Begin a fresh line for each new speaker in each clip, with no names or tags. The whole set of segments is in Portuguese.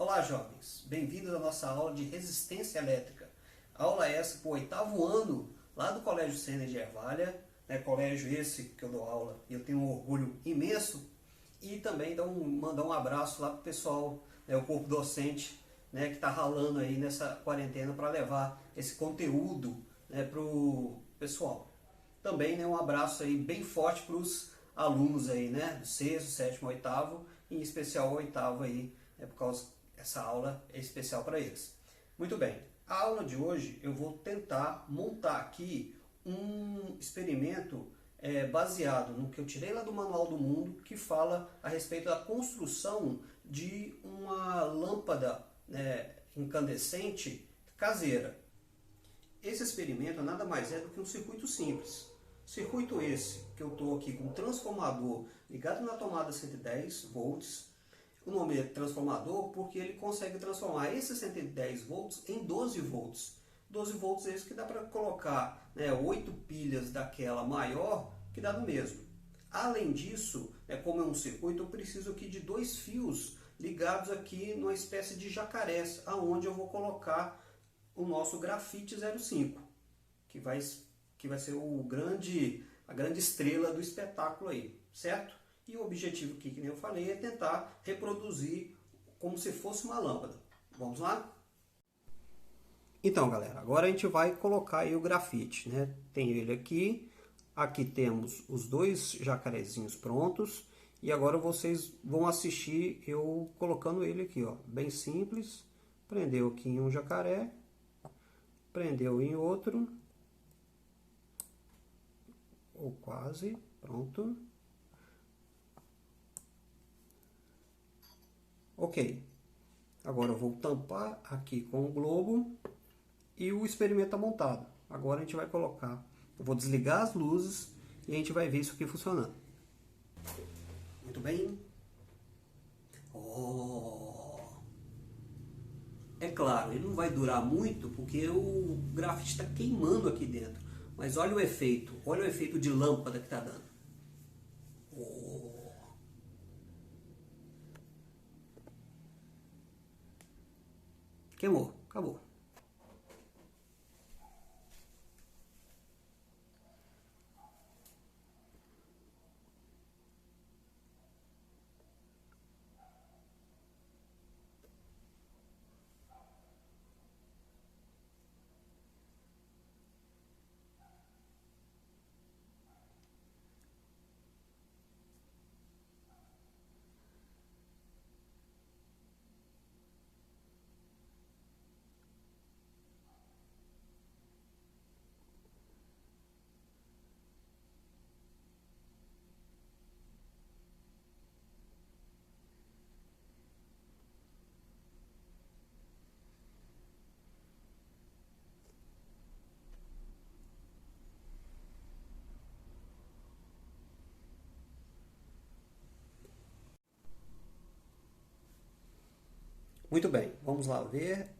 Olá, jovens! Bem-vindos à nossa aula de resistência elétrica. Aula essa para o 8º ano, lá do Colégio Sênior de Ervalha, colégio esse que eu dou aula e eu tenho um orgulho imenso. E também mandar um abraço lá para o pessoal, o corpo docente, que está ralando aí nessa quarentena para levar esse conteúdo para o pessoal. Também um abraço aí bem forte para os alunos aí, do 6º, 7º, 8º, em especial o 8º aí, por causa que essa aula é especial para eles. Muito bem, a aula de hoje eu vou tentar montar aqui um experimento baseado no que eu tirei lá do Manual do Mundo, que fala a respeito da construção de uma lâmpada incandescente caseira. Esse experimento nada mais é do que um circuito simples. Circuito esse que eu estou aqui com um transformador ligado na tomada 110 volts. O nome é transformador porque ele consegue transformar esses 110 volts em 12 volts. 12 volts é isso que dá para colocar 8 pilhas daquela maior, que dá no mesmo. Além disso, como é um circuito, eu preciso aqui de 2 fios ligados aqui numa espécie de jacarés, aonde eu vou colocar o nosso grafite 05, que vai ser a grande estrela do espetáculo aí, certo? E o objetivo aqui, que nem eu falei, é tentar reproduzir como se fosse uma lâmpada. Vamos lá? Então, galera, agora a gente vai colocar aí o grafite, Tem ele aqui, aqui temos os 2 jacarezinhos prontos, e agora vocês vão assistir eu colocando ele aqui, ó, bem simples. Prendeu aqui em um jacaré, prendeu em outro, ou quase, pronto. Ok, agora eu vou tampar aqui com o globo e o experimento está montado. Agora a gente vai colocar, eu vou desligar as luzes e a gente vai ver isso aqui funcionando. Muito bem. É claro, ele não vai durar muito porque o grafite está queimando aqui dentro. Mas olha o efeito de lâmpada que está dando. Queimou, acabou. Muito bem, vamos lá ver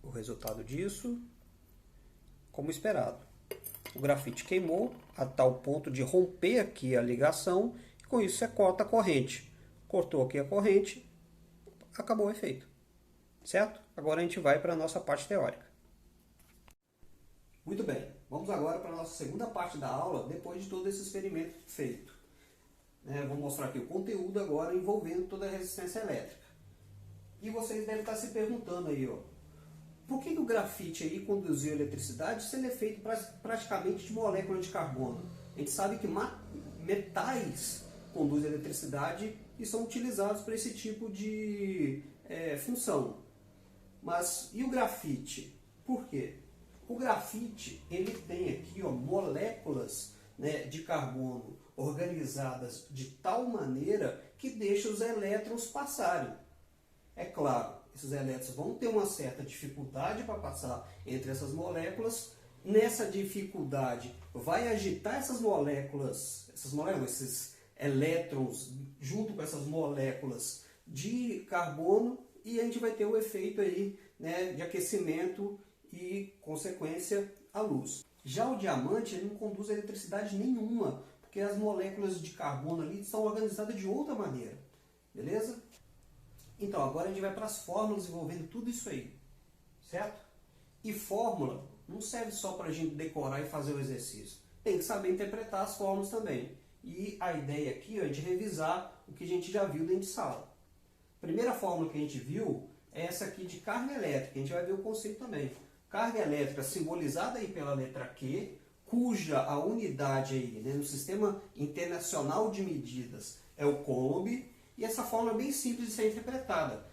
o resultado disso. Como esperado, o grafite queimou a tal ponto de romper aqui a ligação, e com isso você corta a corrente. Cortou aqui a corrente, acabou o efeito. Certo? Agora a gente vai para a nossa parte teórica. Muito bem, vamos agora para a nossa segunda parte da aula, depois de todo esse experimento feito. Vou mostrar aqui o conteúdo agora envolvendo toda a resistência elétrica. E vocês devem estar se perguntando aí, por que o grafite aí conduziu eletricidade se ele é feito praticamente de molécula de carbono? A gente sabe que metais conduzem eletricidade e são utilizados para esse tipo de função. Mas e o grafite? Por quê? O grafite ele tem aqui moléculas de carbono organizadas de tal maneira que deixa os elétrons passarem. É claro, esses elétrons vão ter uma certa dificuldade para passar entre essas moléculas. Nessa dificuldade, vai agitar essas moléculas, esses elétrons, junto com essas moléculas de carbono, e a gente vai ter o efeito aí, de aquecimento e, consequência, a luz. Já o diamante ele não conduz eletricidade nenhuma, porque as moléculas de carbono ali estão organizadas de outra maneira. Beleza? Então, agora a gente vai para as fórmulas envolvendo tudo isso aí, certo? E fórmula não serve só para a gente decorar e fazer o exercício. Tem que saber interpretar as fórmulas também. E a ideia aqui é de revisar o que a gente já viu dentro de sala. A primeira fórmula que a gente viu é essa aqui de carga elétrica. A gente vai ver o conceito também. Carga elétrica simbolizada aí pela letra Q, cuja a unidade aí, né, no Sistema Internacional de Medidas é o Coulomb. E essa fórmula é bem simples de ser interpretada.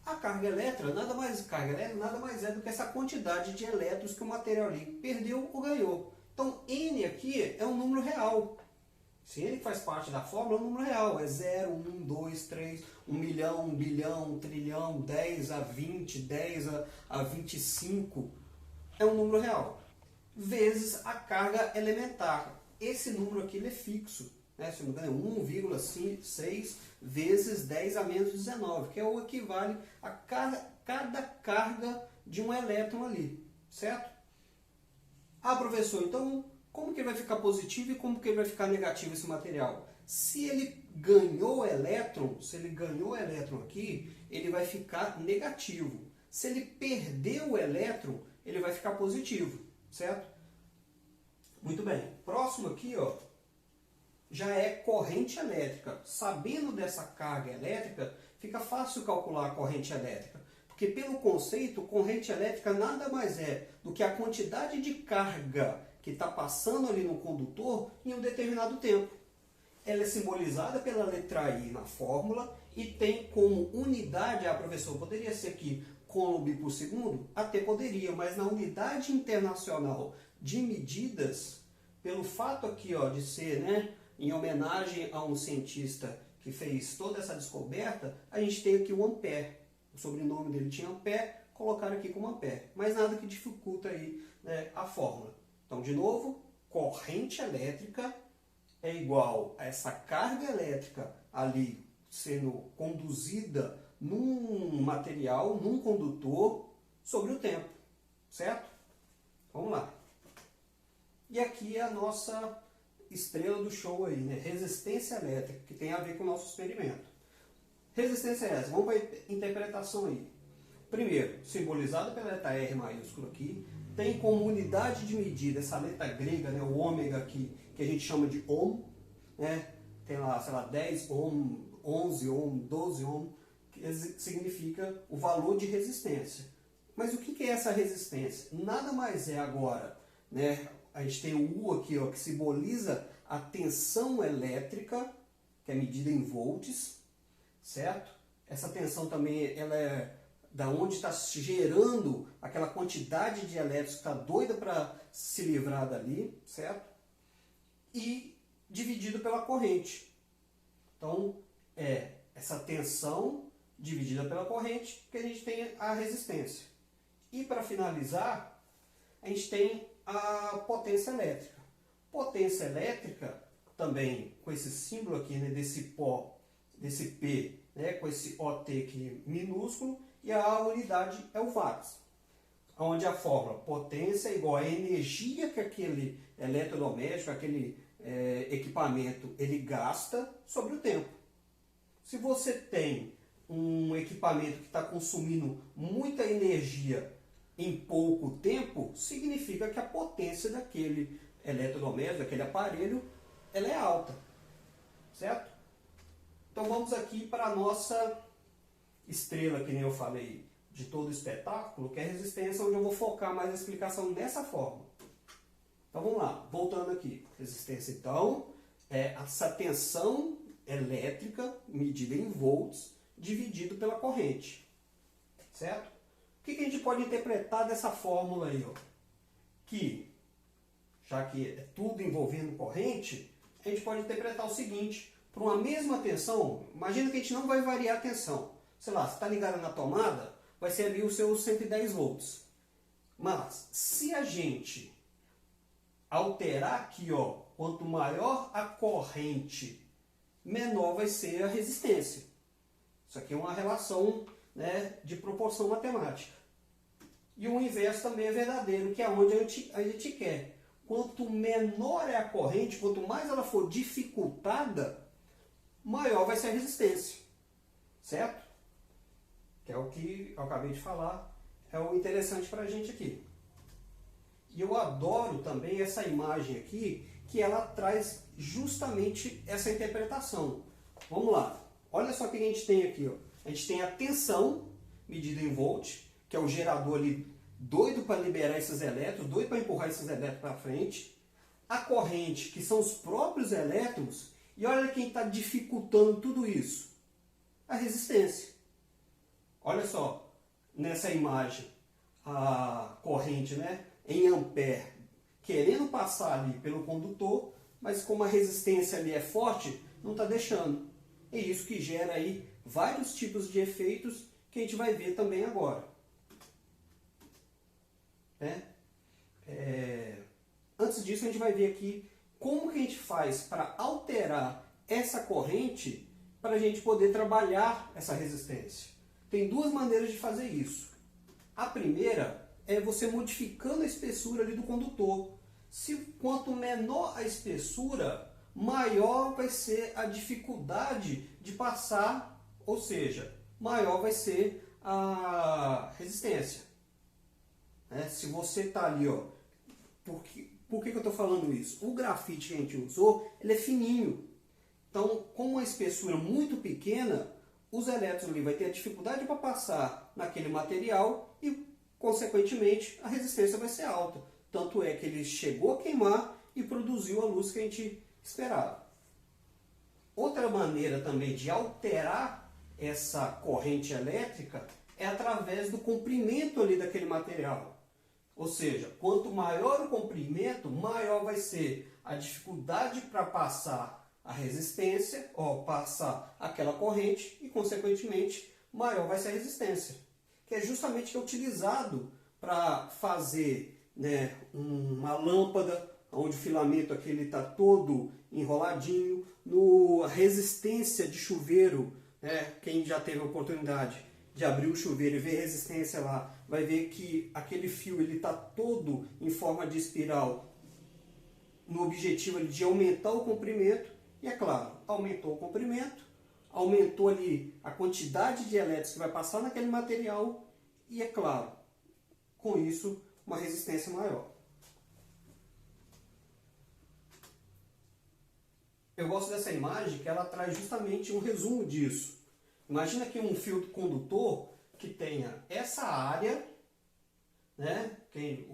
A carga elétrica nada mais é do que essa quantidade de elétrons que o material ali perdeu ou ganhou. Então, N aqui é um número real. Se N faz parte da fórmula, é um número real. É 0, 1, 2, 3, 1 milhão, 1 bilhão, 1 trilhão, 10 a 20, 10 a 25. É um número real. Vezes a carga elementar. Esse número aqui ele é fixo. Né? Se não me engano, é 1,6 vezes 10 a menos 19, que é o equivale a cada carga de um elétron ali, certo? Ah, professor, então como que ele vai ficar positivo e como que ele vai ficar negativo esse material? Se ele ganhou elétron, aqui, ele vai ficar negativo. Se ele perdeu o elétron, ele vai ficar positivo, certo? Muito bem. Próximo aqui, ó, já é corrente elétrica. Sabendo dessa carga elétrica, fica fácil calcular a corrente elétrica. Porque pelo conceito, corrente elétrica nada mais é do que a quantidade de carga que está passando ali no condutor em um determinado tempo. Ela é simbolizada pela letra I na fórmula e tem como unidade, professor, poderia ser aqui Coulomb por segundo? Até poderia, mas na unidade internacional de medidas, pelo fato aqui, ó, de ser, né, em homenagem a um cientista que fez toda essa descoberta, a gente tem aqui o ampere. O sobrenome dele tinha ampere, colocaram aqui como ampere. Mas nada que dificulta aí, né, a fórmula. Então, de novo, corrente elétrica é igual a essa carga elétrica ali sendo conduzida num material, num condutor, sobre o tempo. Certo? Vamos lá. E aqui é a nossa estrela do show aí, né? Resistência elétrica, que tem a ver com o nosso experimento. Resistência elétrica, vamos para a interpretação aí. Primeiro, simbolizado pela letra R maiúscula aqui, tem como unidade de medida essa letra grega, né, o ômega aqui, que a gente chama de ohm, né? Tem lá, sei lá, 10 ohm, 11 ohm, 12 ohm, que significa o valor de resistência. Mas o que é essa resistência? Nada mais é agora, né? A gente tem o U aqui, ó, que simboliza a tensão elétrica, que é medida em volts, certo? Essa tensão também ela é da onde está gerando aquela quantidade de elétrons que está doida para se livrar dali, certo? E dividido pela corrente. Então, é essa tensão dividida pela corrente que a gente tem a resistência. E para finalizar, a gente tem a potência elétrica. Potência elétrica, também com esse símbolo aqui, né, desse P, né, com esse OT aqui minúsculo, e a unidade é o watts. Onde a fórmula potência é igual à energia que aquele eletrodoméstico, aquele equipamento, ele gasta sobre o tempo. Se você tem um equipamento que está consumindo muita energia em pouco tempo, significa que a potência daquele eletrodoméstico, daquele aparelho, ela é alta. Certo? Então vamos aqui para a nossa estrela, que nem eu falei, de todo o espetáculo, que é a resistência, onde eu vou focar mais a explicação nessa forma. Então vamos lá, voltando aqui. Resistência, então, é essa tensão elétrica medida em volts dividido pela corrente. Certo? O que a gente pode interpretar dessa fórmula aí? Ó? Que, já que é tudo envolvendo corrente, a gente pode interpretar o seguinte: para uma mesma tensão, imagina que a gente não vai variar a tensão. Sei lá, se está ligado na tomada, vai ser ali os seus 110 volts. Mas, se a gente alterar aqui, ó, quanto maior a corrente, menor vai ser a resistência. Isso aqui é uma relação, né, de proporção matemática. E o inverso também é verdadeiro, que é onde a gente quer. Quanto menor é a corrente, quanto mais ela for dificultada, maior vai ser a resistência. Certo? que é o que eu acabei de falar, é o interessante para a gente aqui. E eu adoro também essa imagem aqui, que ela traz justamente essa interpretação. Vamos lá, olha só o que a gente tem aqui. Ó. A gente tem a tensão medida em volt, que é o gerador ali doido para liberar esses elétrons, doido para empurrar esses elétrons para frente. A corrente, que são os próprios elétrons, e olha quem está dificultando tudo isso. A resistência. Olha só, nessa imagem, a corrente, né, em ampere, querendo passar ali pelo condutor, mas como a resistência ali é forte, não está deixando. É isso que gera aí vários tipos de efeitos que a gente vai ver também agora. Antes disso, a gente vai ver aqui como que a gente faz para alterar essa corrente para a gente poder trabalhar essa resistência. Tem duas maneiras de fazer isso. A primeira é você modificando a espessura ali do condutor. Quanto menor a espessura, maior vai ser a dificuldade de passar, ou seja, maior vai ser a resistência. Se você está ali, ó, por que eu estou falando isso? O grafite que a gente usou, ele é fininho. Então, com uma espessura muito pequena, os elétrons ali vão ter a dificuldade para passar naquele material e, consequentemente, a resistência vai ser alta. Tanto é que ele chegou a queimar e produziu a luz que a gente esperava. Outra maneira também de alterar essa corrente elétrica é através do comprimento ali daquele material. Ou seja, quanto maior o comprimento, maior vai ser a dificuldade para passar a resistência, ou passar aquela corrente, e consequentemente maior vai ser a resistência. Que é justamente que é utilizado para fazer, né, uma lâmpada, onde o filamento aqui está todo enroladinho, a resistência de chuveiro, né, quem já teve a oportunidade de abrir o chuveiro e ver a resistência lá, vai ver que aquele fio está todo em forma de espiral, no objetivo de aumentar o comprimento. E é claro, aumentou o comprimento, aumentou ali a quantidade de elétrons que vai passar naquele material e, é claro, com isso, uma resistência maior. Eu gosto dessa imagem que ela traz justamente um resumo disso. Imagina aqui um fio condutor que tenha essa área, né, tem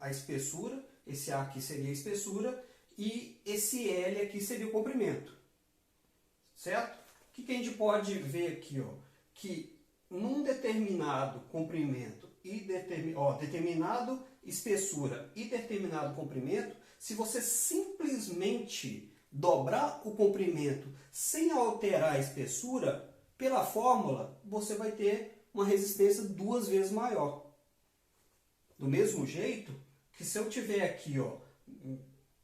a espessura, esse A aqui seria a espessura, e esse L aqui seria o comprimento. Certo? O que a gente pode ver aqui? Ó? Que num determinado comprimento e determinado espessura e determinado comprimento, se você simplesmente dobrar o comprimento sem alterar a espessura, pela fórmula, você vai ter uma resistência 2 vezes maior. Do mesmo jeito que se eu tiver aqui, ó,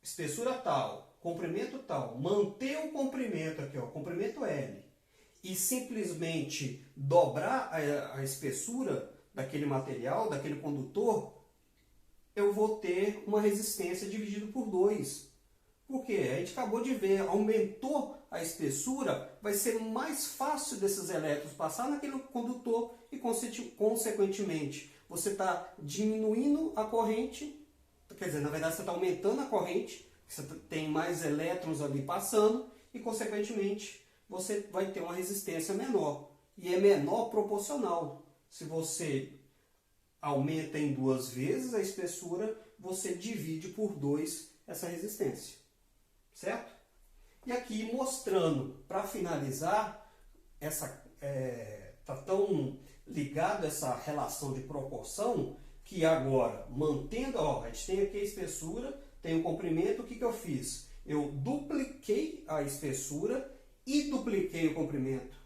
espessura tal, comprimento tal, manter o comprimento aqui, ó, comprimento L, e simplesmente dobrar a espessura daquele material, daquele condutor, eu vou ter uma resistência dividida por 2. Por quê? A gente acabou de ver, aumentou a espessura, vai ser mais fácil desses elétrons passar naquele condutor e, consequentemente, você está diminuindo a corrente, quer dizer, na verdade você está aumentando a corrente, você tem mais elétrons ali passando e, consequentemente, você vai ter uma resistência menor. E é menor proporcional. Se você aumenta em 2 vezes a espessura, você divide por 2 essa resistência. Certo? E aqui mostrando, para finalizar, está tão ligado essa relação de proporção, que agora, mantendo, ó, a gente tem aqui a espessura, tem o comprimento, o que eu fiz? Eu dupliquei a espessura e dupliquei o comprimento.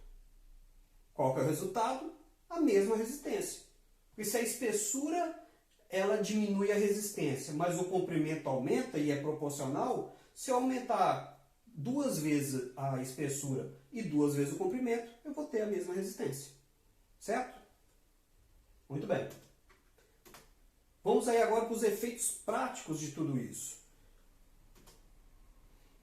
Qual que é o resultado? A mesma resistência. Porque se a espessura ela diminui a resistência, mas o comprimento aumenta e é proporcional, se eu aumentar 2 vezes a espessura e 2 vezes o comprimento, eu vou ter a mesma resistência. Certo? Muito bem. Vamos aí agora para os efeitos práticos de tudo isso.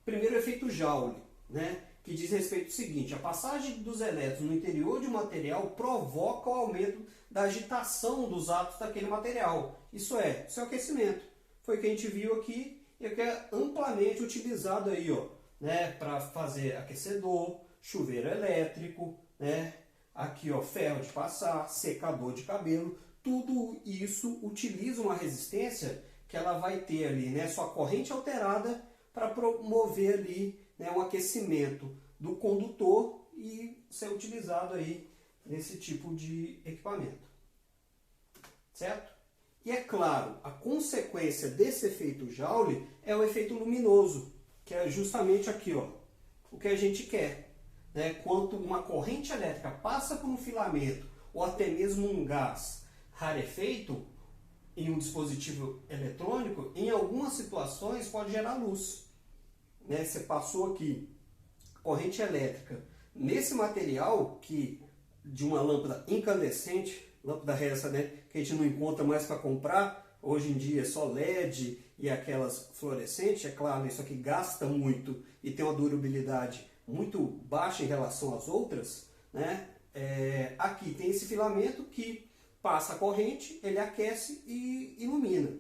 Primeiro, o efeito Joule, né? que diz respeito ao seguinte: a passagem dos elétrons no interior de um material provoca o aumento da agitação dos átomos daquele material. Isso é o aquecimento. Foi o que a gente viu aqui e que é amplamente utilizado aí, ó, né, para fazer aquecedor, chuveiro elétrico, né, aqui, ó, ferro de passar, secador de cabelo. Tudo isso utiliza uma resistência que ela vai ter ali, né, sua corrente alterada para promover ali, né, um aquecimento do condutor e ser utilizado aí nesse tipo de equipamento. Certo? E é claro, a consequência desse efeito Joule é o efeito luminoso, que é justamente aqui, ó, o que a gente quer. Né? Quando uma corrente elétrica passa por um filamento ou até mesmo um gás rarefeito em um dispositivo eletrônico, em algumas situações pode gerar luz. Né? Você passou aqui corrente elétrica nesse material que de uma lâmpada incandescente, lâmpada essa, né, que a gente não encontra mais para comprar, hoje em dia é só LED e aquelas fluorescentes, é claro, isso aqui gasta muito e tem uma durabilidade muito baixa em relação às outras, né? Aqui tem esse filamento que passa a corrente, ele aquece e ilumina.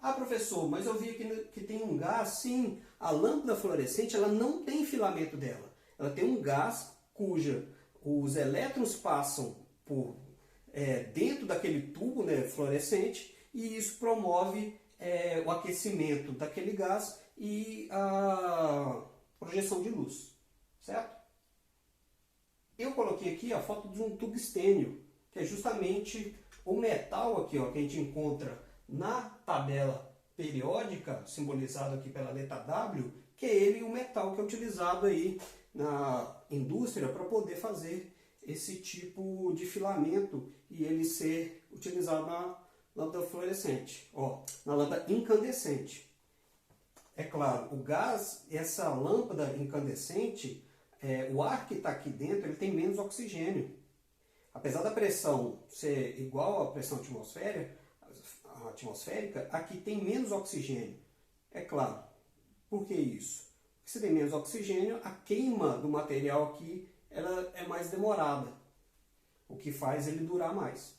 Ah, professor, mas eu vi aqui que tem um gás. Sim, a lâmpada fluorescente ela não tem filamento dela. Ela tem um gás cuja os elétrons passam por dentro daquele tubo, né, fluorescente, e isso promove o aquecimento daquele gás e a projeção de luz. Certo? Eu coloquei aqui a foto de um tungstênio, que é justamente o metal aqui, ó, que a gente encontra na tabela periódica, simbolizado aqui pela letra W, que é ele o metal que é utilizado aí na indústria para poder fazer esse tipo de filamento e ele ser utilizado na lâmpada fluorescente, ó, na lâmpada incandescente. É claro, o gás, essa lâmpada incandescente, o ar que está aqui dentro, ele tem menos oxigênio. Apesar da pressão ser igual à pressão atmosférica, aqui tem menos oxigênio. É claro. Por que isso? Porque se tem menos oxigênio, a queima do material aqui ela é mais demorada, o que faz ele durar mais.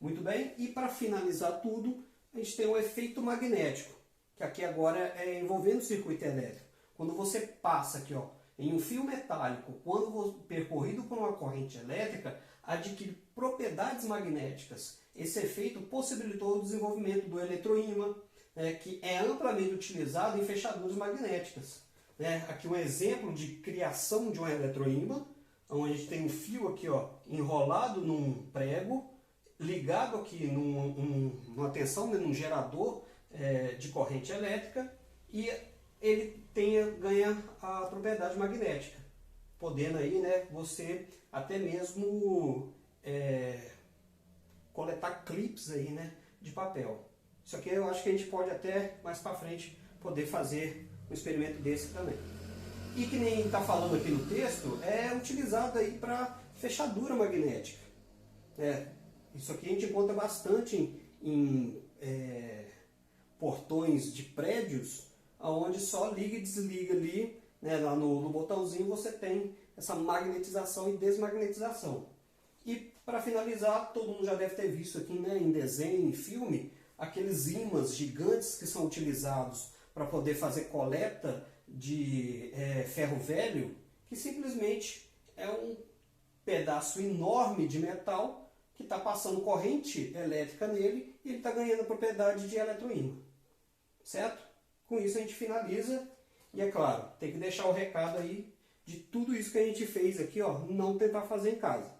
Muito bem, e para finalizar tudo, a gente tem o efeito magnético, que aqui agora é envolvendo o circuito elétrico. Quando você passa aqui, ó, em um fio metálico, quando percorrido por uma corrente elétrica, adquire propriedades magnéticas. Esse efeito possibilitou o desenvolvimento do eletroímã, que é amplamente utilizado em fechaduras magnéticas. Aqui um exemplo de criação de um eletroímã, onde a gente tem um fio aqui, ó, enrolado num prego, ligado aqui numa tensão, num gerador de corrente elétrica, e ele ganha a propriedade magnética, podendo aí, né, você até mesmo coletar clips aí, né, de papel. Isso aqui eu acho que a gente pode até mais para frente poder fazer um experimento desse também. E que nem está falando aqui no texto, é utilizado aí para fechadura magnética. Isso aqui a gente encontra bastante em portões de prédios, onde só liga e desliga ali, né, lá no botãozinho você tem essa magnetização e desmagnetização. E para finalizar, todo mundo já deve ter visto aqui, né, em desenho, em filme, aqueles ímãs gigantes que são utilizados para poder fazer coleta de ferro velho, que simplesmente é um pedaço enorme de metal que está passando corrente elétrica nele e ele está ganhando a propriedade de eletroímã. Certo? Com isso a gente finaliza e é claro, tem que deixar o recado aí de tudo isso que a gente fez aqui, ó, não tentar fazer em casa.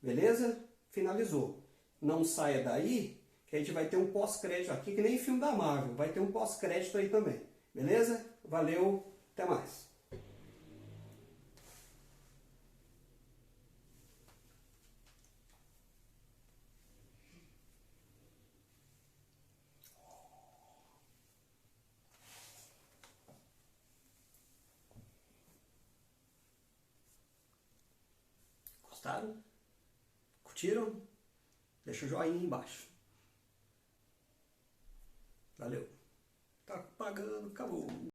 Beleza? Finalizou. Não saia daí que a gente vai ter um pós-crédito aqui, que nem filme da Marvel, vai ter um pós-crédito aí também. Beleza? Valeu, até mais. Gostaram? Curtiram? Deixa o joinha aí embaixo. Valeu. Tá pagando, acabou.